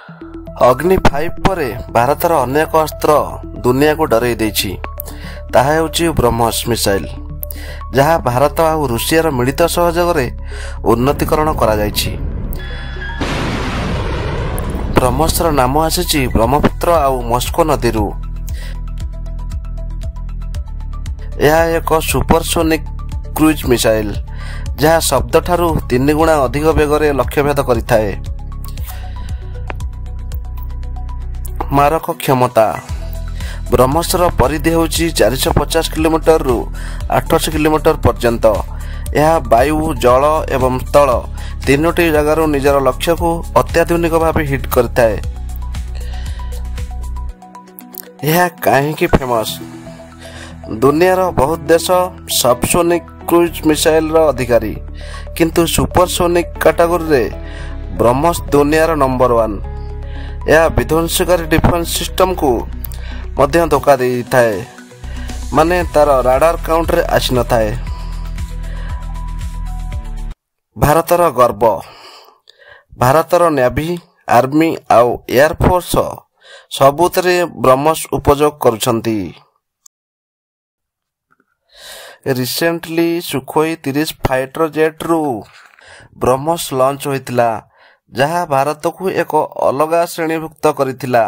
ଅଗ୍ନି 5 ପରେ ଭାରତର ଅନେକ ଅସ୍ତ୍ର ଦୁନିଆକୁ ଡରେଇ ଦେଇଛି। ତାହା ହେଉଛି ବ୍ରହ୍ମୋସ ମିସାଇଲ, ଯାହା ଭାରତ ଆଉ ରୁଷିଆର ମିଳିତ ସହଯୋଗରେ ଉନ୍ନତିକରଣ କରାଯାଇଛି। ବ୍ରହ୍ମୋସର ନାମ ଆସିଛି ବ୍ରହ୍ମପୁତ୍ର ଆଉ ମସ୍କୋ ନଦୀରୁ। ଏହା ଏକ ସୁପରସୋନିକ କ୍ରୁଜ ମିସାଇଲ, ଯାହା ଶବ୍ଦଠାରୁ 3 ଗୁଣା ଅଧିକ ବେଗରେ ଲକ୍ଷ୍ୟଭେଦ କରିଥାଏ। ମାରକ କ୍ଷମତା। ବ୍ରହ୍ମୋସର ପରିଧି ହେଉଛି 450 କିଲୋମିଟରରୁ 800 କିଲୋମିଟର ପର୍ଯ୍ୟନ୍ତ। ଏହା ବାୟୁ, ଜଳ ଏବଂ ସ୍ଥଳ ତିନୋଟି ଜାଗାରୁ ନିଜର ଲକ୍ଷ୍ୟକୁ ଅତ୍ୟାଧୁନିକ ଭାବେ ହିଟ୍ କରିଥାଏ। ଏହା କାହିଁକି ଫେମସ୍? ଦୁନିଆର ବହୁତ ଦେଶ ସବସୋନିକ କ୍ରୁଜ ମିସାଇଲର ଅଧିକାରୀ, କିନ୍ତୁ ସୁପରସୋନିକ କାଟାଗୋରୀରେ ବ୍ରହ୍ମୋସ ଦୁନିଆର ନମ୍ବର 1। ଏହା ବିଧ୍ୱଂସକାରୀ ଡିଫେନ୍ସ ସିଷ୍ଟମକୁ ମଧ୍ୟ ଧୋକା ଦେଇଥାଏ, ମାନେ ତାର ରାଡାର କାଉଣ୍ଟରେ ଆସିନଥାଏ। ଭାରତର ଗର୍ବ। ଭାରତର ନେଭି, ଆର୍ମି ଆଉ ଏୟାର ଫୋର୍ସ ସବୁଥିରେ ବ୍ରହ୍ମୋସ ଉପଯୋଗ କରୁଛନ୍ତି। ରିସେଣ୍ଟଲି ସୁଖୋଇ 30 ଫାଇଟର ଜେଟରୁ ବ୍ରହ୍ମୋସ ଲଞ୍ଚ ହୋଇଥିଲା, ଯାହା ଭାରତକୁ ଏକ ଅଲଗା ଶ୍ରେଣୀଭୁକ୍ତ କରିଥିଲା।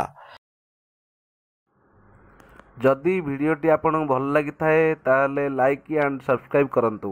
ଯଦି ଭିଡ଼ିଓଟି ଆପଣଙ୍କୁ ଭଲ ଲାଗିଥାଏ ତାହେଲେ ଲାଇକ୍ ଆଣ୍ଡ ସବସ୍କ୍ରାଇବ୍ କରନ୍ତୁ।